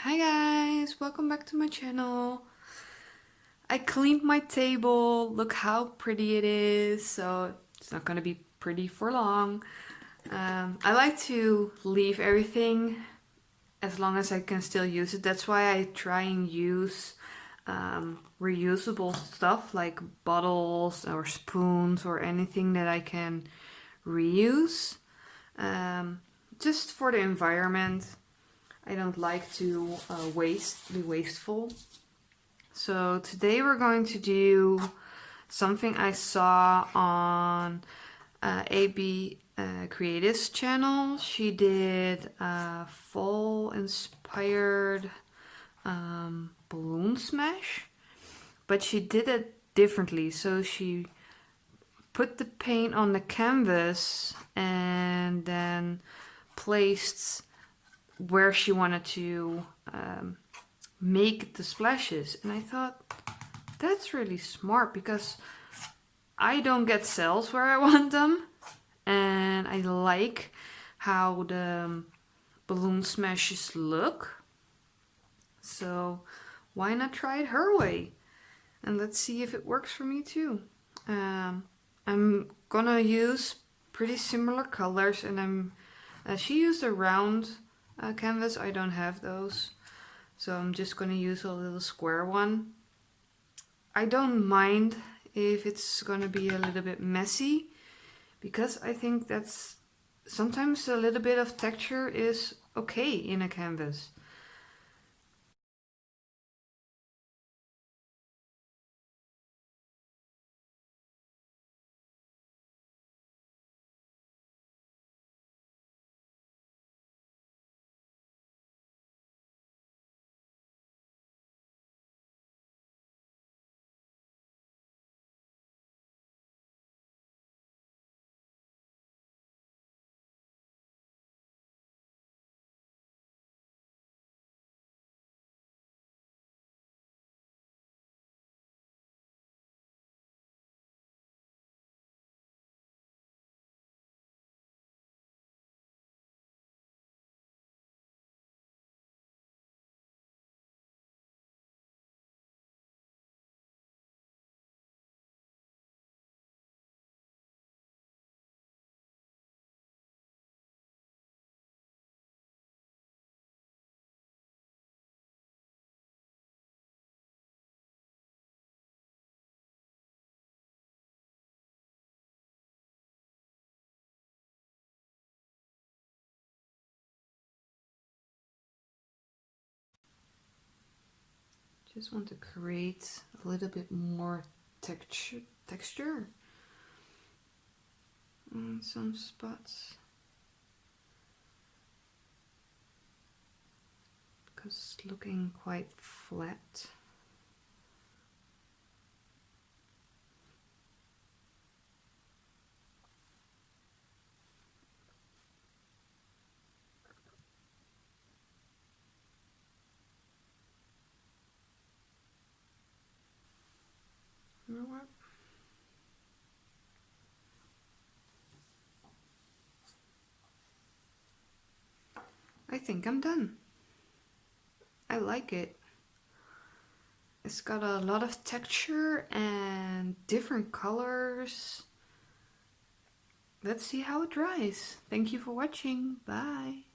Hi guys, welcome back to my channel. I cleaned my table, look how pretty it is, so it's not gonna be pretty for long. I like to leave everything as long as I can still use it. That's why I try and use reusable stuff like bottles or spoons or anything that I can reuse. Um, just for the environment. I don't like to be wasteful. So today we're going to do something I saw on AB Creative's channel. She did a fall inspired balloon smash, but she did it differently. So she put the paint on the canvas and then placed where she wanted to make the splashes. And I thought, that's really smart because I don't get cells where I want them. And I like how the balloon smashes look. So why not try it her way? And let's see if it works for me too. I'm gonna use pretty similar colors, and she used a round canvas. I don't have those. So I'm just going to use a little square one. I don't mind if it's going to be a little bit messy, because I think that's sometimes a little bit of texture is okay in a canvas. Just want to create a little bit more texture on some spots, because it's looking quite flat. You know what? I think I'm done. I like it. It's got a lot of texture and different colors. Let's see how it dries. Thank you for watching. Bye.